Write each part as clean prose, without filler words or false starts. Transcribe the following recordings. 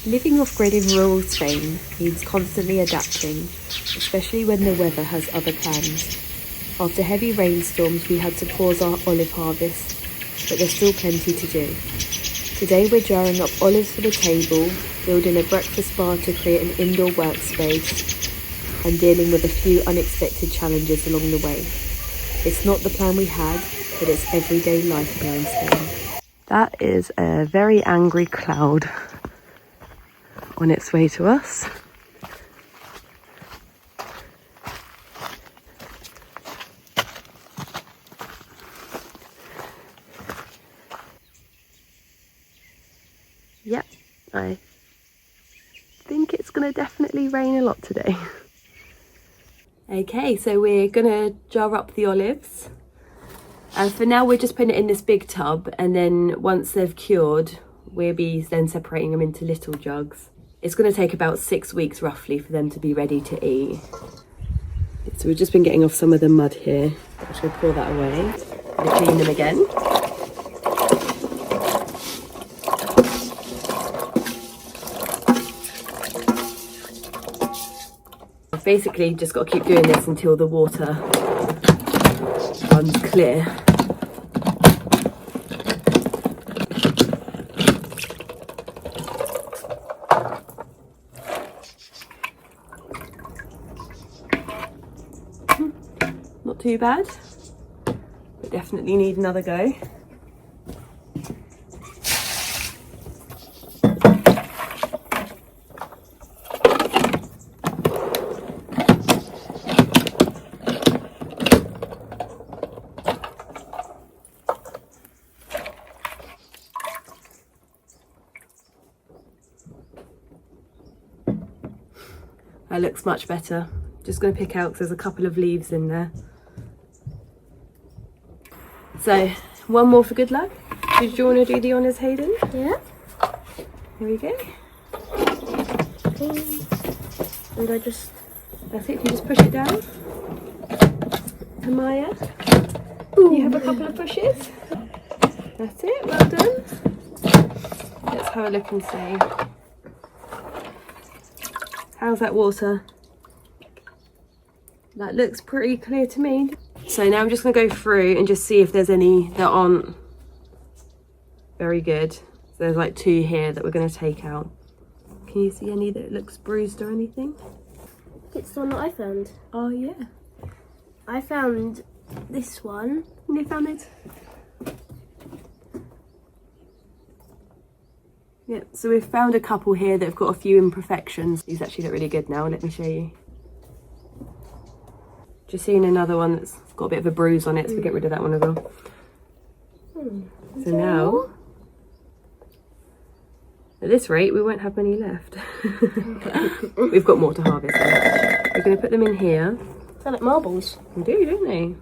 Living off-grid in rural Spain means constantly adapting, especially when the weather has other plans. After heavy rainstorms, we had to pause our olive harvest, but there's still plenty to do. Today we're jarring up olives for the table, building a breakfast bar to create an indoor workspace, and dealing with a few unexpected challenges along the way. It's not the plan we had, but it's everyday life here in Spain. That is a very angry cloud on its way to us. Yep, I think it's going to definitely rain a lot today. Okay, so we're going to jar up the olives. And for now, we're just putting it in this big tub, and then once they've cured, we'll be then separating them into little jugs. It's going to take about 6 weeks roughly for them to be ready to eat. So we've just been getting off some of the mud here. I'm just going to pour that away and clean them again. I've basically just got to keep doing this until the water runs clear. Not too bad, but definitely need another go. That looks much better. Just going to pick out because there's a couple of leaves in there. So, one more for good luck. Did you want to do the honours, Hayden? Yeah. Here we go. And I just... That's it, you just push it down. And Maya, you have a couple of pushes. That's it, well done. Let's have a look and see. How's that water? That looks pretty clear to me. So now I'm just going to go through and just see if there's any that aren't very good. So there's like 2 here that we're going to take out. Can you see any that looks bruised or anything? It's the one that I found. Oh yeah. I found this one. You found it? Yeah, so we've found a couple here that have got a few imperfections. These actually look really good now. Let me show you. Just seeing another one that's got a bit of a bruise on it, so we get rid of that one as well. So now, at this rate, we won't have many left. We've got more to harvest. We're going to put them in here. They're like marbles. They do, don't they?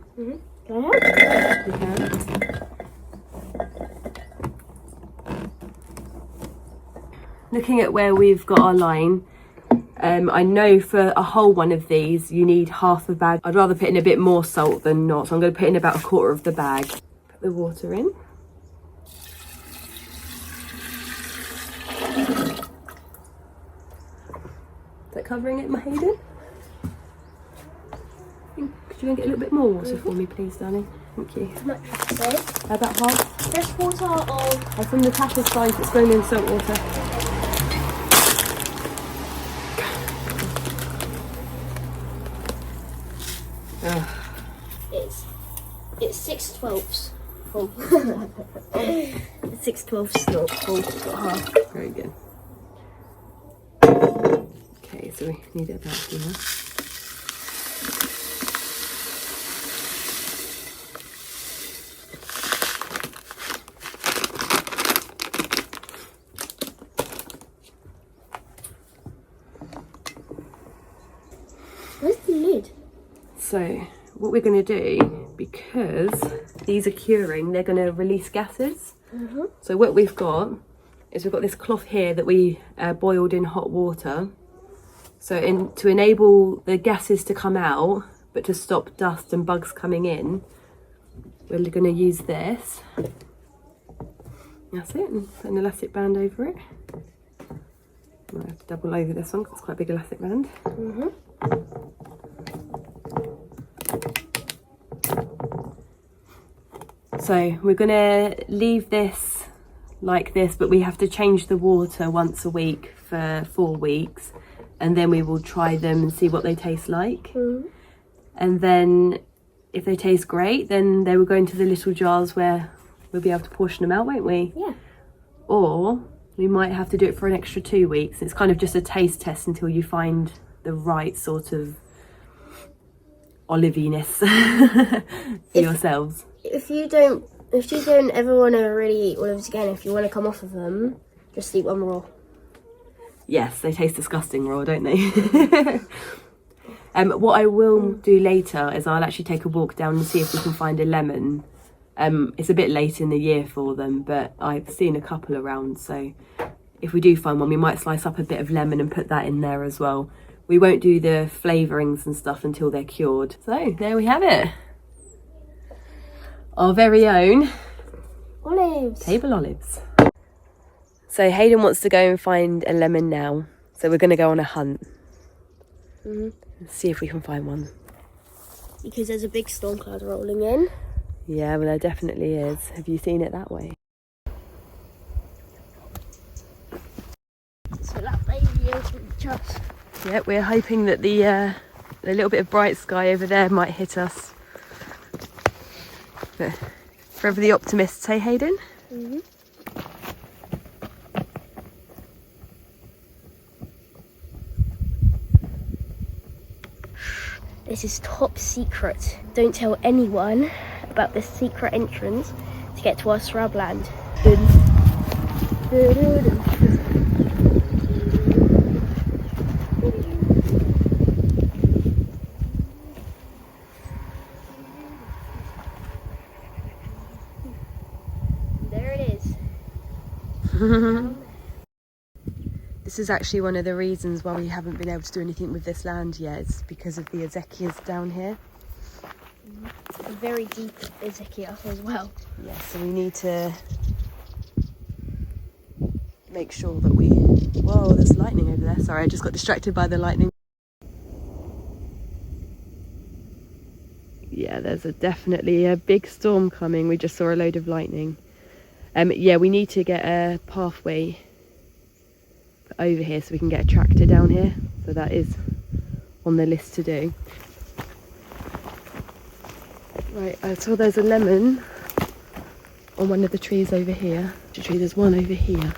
Can I help? You can. Looking at where we've got our line, I know for a whole one of these you need half a bag. I'd rather put in a bit more salt than not, so I'm going to put in about 1/4 of the bag. Put the water in. Is that covering it, Hayden? Could you go and get a little bit more water for me, please, darling? Thank you. How much would you say? About half. Fresh water or... From the tap is fine, it's going in salt water. It's 6/12 full. 6/12 not full. Got half. Very good. Okay, so we need it about here. Where's the lid? So what we're going to do, because these are curing, they're going to release gases. So what we've got is we've got this cloth here that we boiled in hot water. So to enable the gases to come out, but to stop dust and bugs coming in, we're going to use this. That's it, and put an elastic band over it. I'm going to double over this one because it's quite a big elastic band. So we're going to leave this like this, but we have to change the water once a week for 4 weeks, and then we will try them and see what they taste like. And then if they taste great, then they will go into the little jars where we'll be able to portion them out, won't we? Yeah. Or we might have to do it for an extra 2 weeks. It's kind of just a taste test until you find the right sort of oliviness for yourselves. If you don't ever want to really eat olives again, if you want to come off of them, just eat one raw. Yes, they taste disgusting raw, don't they? What I will do later is I'll actually take a walk down and see if we can find a lemon. It's a bit late in the year for them, but I've seen a couple around, so if we do find one, we might slice up a bit of lemon and put that in there as well. We won't do the flavourings and stuff until they're cured. So there we have it. Our very own Olives. table olives. So Hayden wants to go and find a lemon now, so we're going to go on a hunt. See if we can find one. Because there's a big storm cloud rolling in. Yeah, well, there definitely is. Have you seen it that way? So that baby is just... Yeah, we're hoping that the little bit of bright sky over there might hit us. But forever the optimists, hey Hayden? This is top secret. Don't tell anyone about this secret entrance to get to our shrubland. There it is. This is actually one of the reasons why we haven't been able to do anything with this land yet. It's because of the azekias down here. A very deep Ezekiel as well. Yeah, so we need to make sure that we... Whoa, there's lightning over there. Sorry, I just got distracted by the lightning. Yeah, there's definitely a big storm coming. We just saw a load of lightning. Yeah, we need to get a pathway over here so we can get a tractor down here. So that is on the list to do. Right, I saw there's a lemon on one of the trees over here. Actually, there's one over here.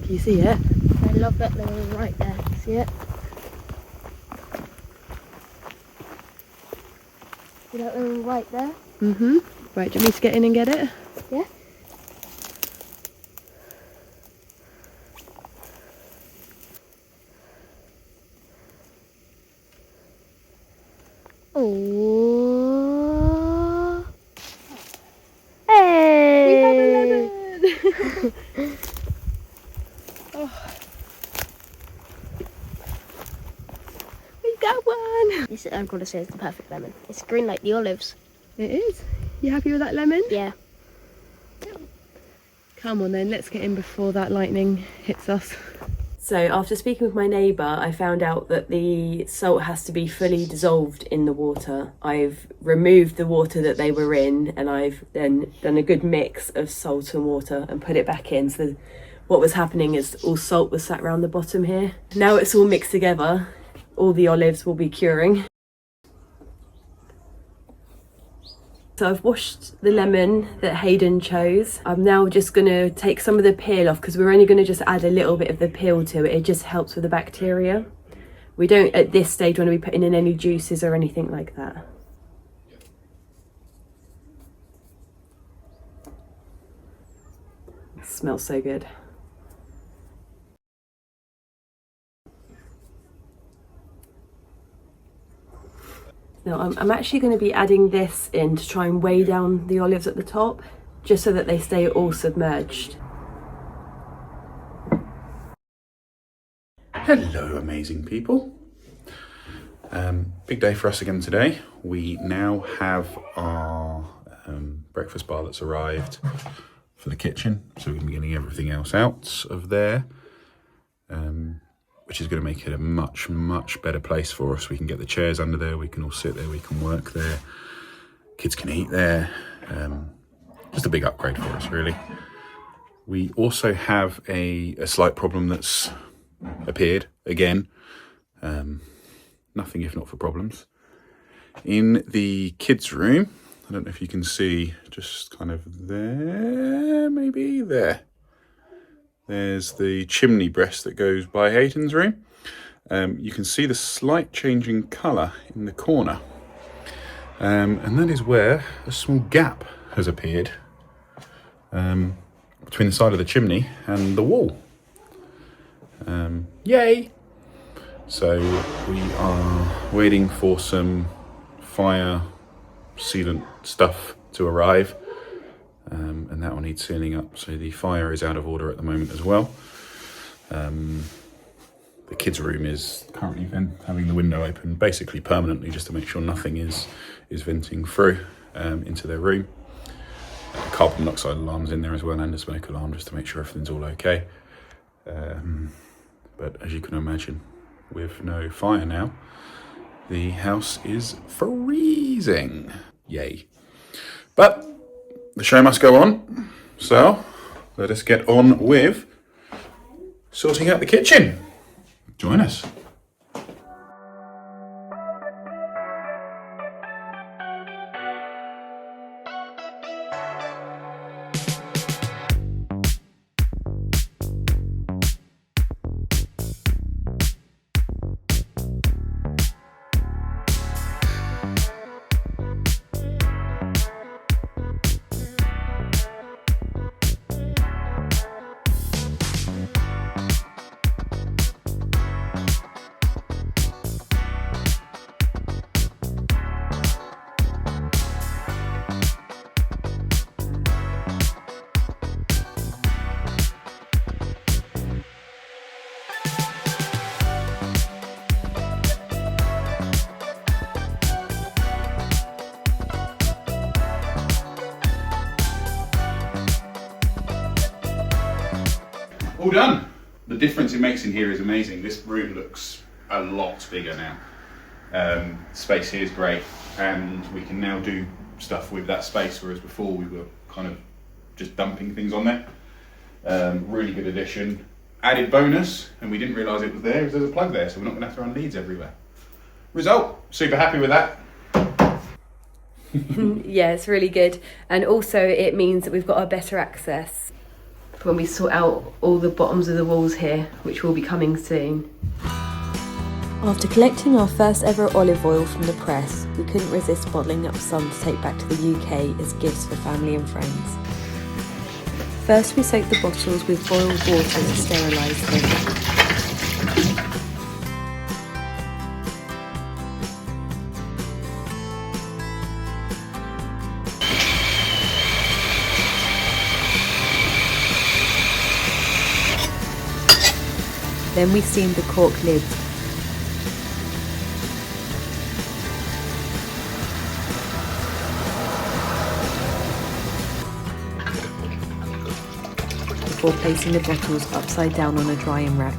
Can you see it? I love that lemon right there. See it? See that lemon right there? Right, do you want me to get in and get it? Yeah. Oh. Hey! We have a lemon! Oh. We got one! This I've got to say, it's the perfect lemon. It's green like the olives. It is. You happy with that lemon? Yeah. Come on then, let's get in before that lightning hits us. So after speaking with my neighbour, I found out that the salt has to be fully dissolved in the water. I've removed the water that they were in, and I've then done a good mix of salt and water and put it back in. So what was happening is all salt was sat around the bottom here. Now it's all mixed together, all the olives will be curing. So I've washed the lemon that Hayden chose. I'm now just going to take some of the peel off because we're only going to just add a little bit of the peel to it. It just helps with the bacteria. We don't at this stage want to be putting in any juices or anything like that. It smells so good. Now I'm actually going to be adding this in to try and weigh down the olives at the top, just so that they stay all submerged. Hello amazing people. Big day for us again today. We now have our breakfast bar that's arrived for the kitchen. So we're going to be getting everything else out of there, which is going to make it a much, much better place for us. We can get the chairs under there, we can all sit there, we can work there, kids can eat there. Just a big upgrade for us, really. We also have a slight problem that's appeared again. Nothing if not for problems. In the kids' room, I don't know if you can see, just kind of there, maybe there. There's the chimney breast that goes by Hayden's room. You can see the slight change in colour in the corner. And that is where a small gap has appeared between the side of the chimney and the wall. Yay! So we are waiting for some fire sealant stuff to arrive, and that will need sealing up. So the fire is out of order at the moment as well. The kids' room is currently having the window open basically permanently, just to make sure nothing is venting through into their room. Carbon monoxide alarm's in there as well, and a smoke alarm, just to make sure everything's all okay. But as you can imagine, with no fire now, the house is freezing. Yay. But the show must go on, so let us get on with sorting out the kitchen. Join us. All done. The difference it makes in here is amazing. This room looks a lot bigger now. Space here is great, and we can now do stuff with that space, whereas before we were kind of just dumping things on there. Really good addition. Added bonus, and we didn't realise it was there, is there's a plug there, so we're not going to have to run leads everywhere. Result, super happy with that. Yeah, it's really good. And also it means that we've got a better access when we sort out all the bottoms of the walls here, which will be coming soon. After collecting our first ever olive oil from the press, we couldn't resist bottling up some to take back to the UK as gifts for family and friends. First we soaked the bottles with boiled water to sterilise them. Then we steamed the cork lid. Before placing the bottles upside down on a drying rack.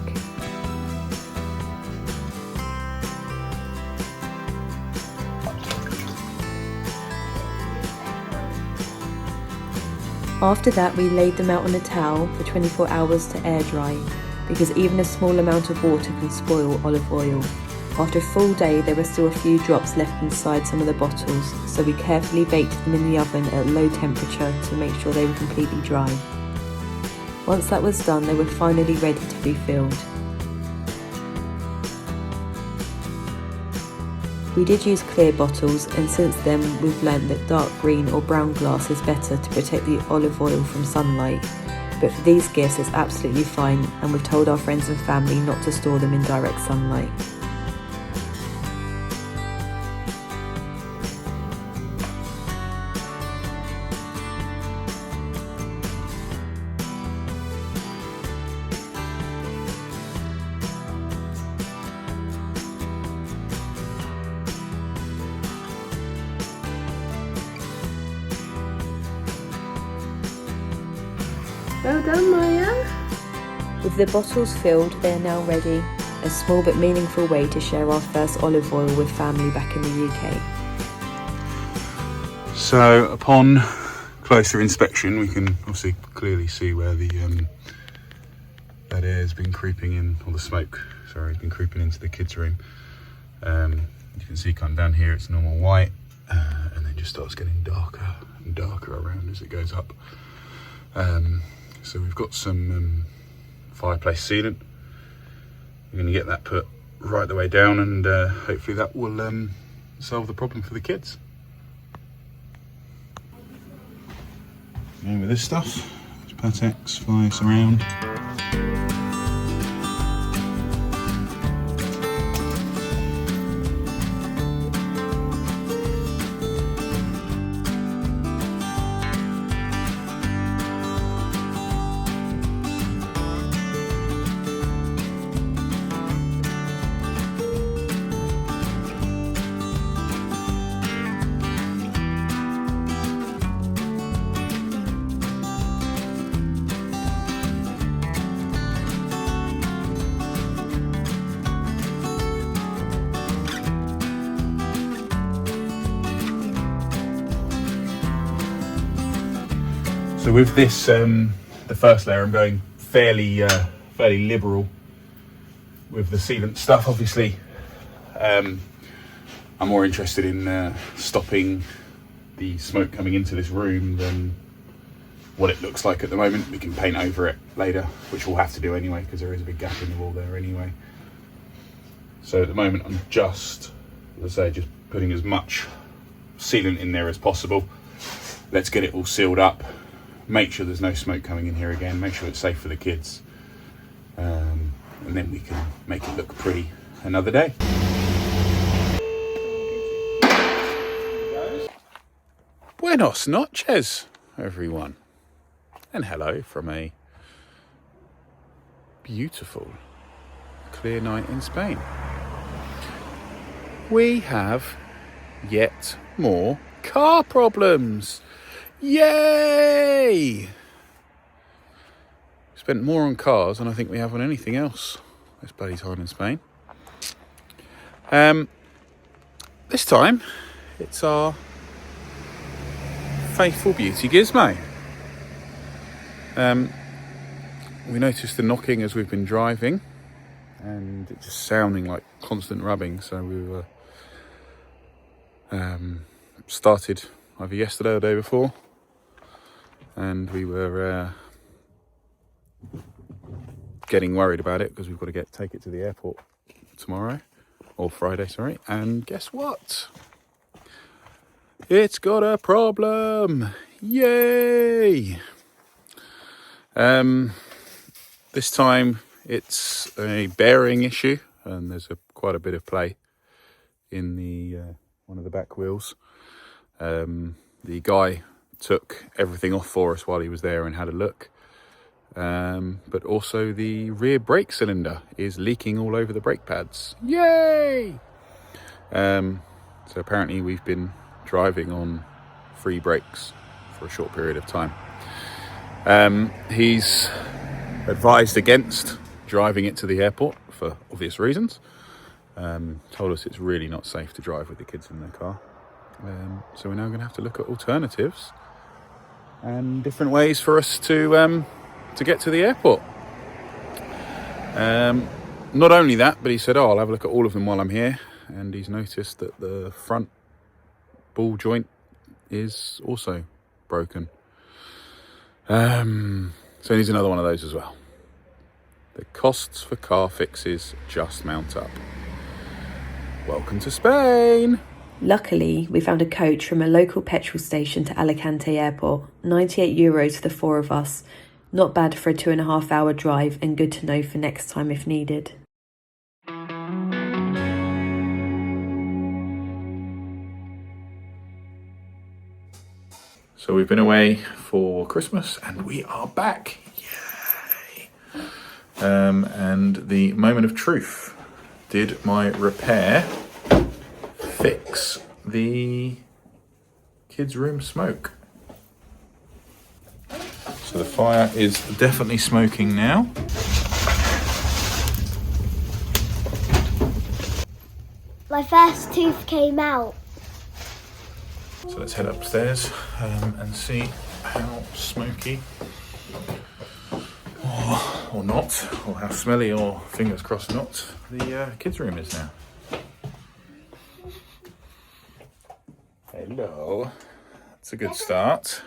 After that, we laid them out on a towel for 24 hours to air dry, because even a small amount of water can spoil olive oil. After a full day, there were still a few drops left inside some of the bottles, so we carefully baked them in the oven at low temperature to make sure they were completely dry. Once that was done, they were finally ready to be filled. We did use clear bottles, and since then we've learnt that dark green or brown glass is better to protect the olive oil from sunlight. But for these gifts it's absolutely fine, and we've told our friends and family not to store them in direct sunlight. Well done, Maya. With the bottles filled, they are now ready. A small but meaningful way to share our first olive oil with family back in the UK. So upon closer inspection, we can obviously clearly see where the that air has been creeping in, or the smoke, sorry, has been creeping into the kids' room. You can see come down here, it's normal white, and then just starts getting darker and darker around as it goes up. So we've got some fireplace sealant. We're going to get that put right the way down, and hopefully that will solve the problem for the kids. And with this stuff, Patex fly us around. So with this, the first layer, I'm going fairly liberal with the sealant stuff. Obviously, I'm more interested in stopping the smoke coming into this room than what it looks like at the moment. We can paint over it later, which we'll have to do anyway, because there is a big gap in the wall there anyway. So at the moment, I'm just, as I say, just putting as much sealant in there as possible. Let's get it all sealed up. Make sure there's no smoke coming in here again, make sure it's safe for the kids, and then we can make it look pretty another day. Buenos noches, everyone, and hello from a beautiful clear night in Spain. We have yet more car problems. Yay! Spent more on cars than I think we have on anything else this bloody time in Spain. This time it's our faithful beauty Gizmo. We noticed the knocking as we've been driving, and it just sounding like constant rubbing, so we were started either yesterday or the day before, and we were getting worried about it because we've got to take it to the airport tomorrow, or Friday, sorry. And guess what? It's got a problem. Yay! This time it's a bearing issue, and there's quite a bit of play in the one of the back wheels. The guy took everything off for us while he was there and had a look, but also the rear brake cylinder is leaking all over the brake pads. Yay! So apparently we've been driving on free brakes for a short period of time. He's advised against driving it to the airport for obvious reasons. Told us it's really not safe to drive with the kids in the car. So we're now going to have to look at alternatives and different ways for us to get to the airport. Not only that, but he said, I'll have a look at all of them while I'm here, and he's noticed that the front ball joint is also broken. So he needs another one of those as well. The costs for car fixes just mount up. Welcome to Spain! Luckily, we found a coach from a local petrol station to Alicante Airport. €98 for the four of us. Not bad for a 2.5 hour drive, and good to know for next time if needed. So we've been away for Christmas and we are back. Yay! And the moment of truth. Did my repair fix the kids' room smoke? So the fire is definitely smoking now. My first tooth came out. So let's head upstairs and see how smoky or not, or how smelly, or fingers crossed not, the kids' room is now. Hello. That's a good start.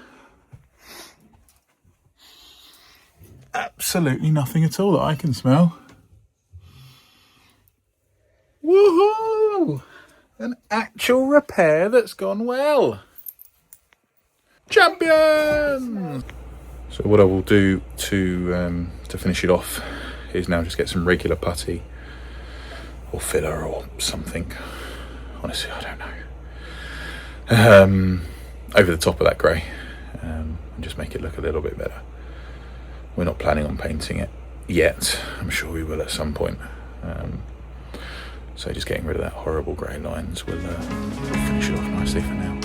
Absolutely nothing at all that I can smell. Woohoo! An actual repair that's gone well. Champion! So what I will do to finish it off is now just get some regular putty or filler or something. Honestly, I don't know. Over the top of that grey, and just make it look a little bit better. We're not planning on painting it yet. I'm sure we will at some point. So just getting rid of that horrible grey lines will finish it off nicely for now.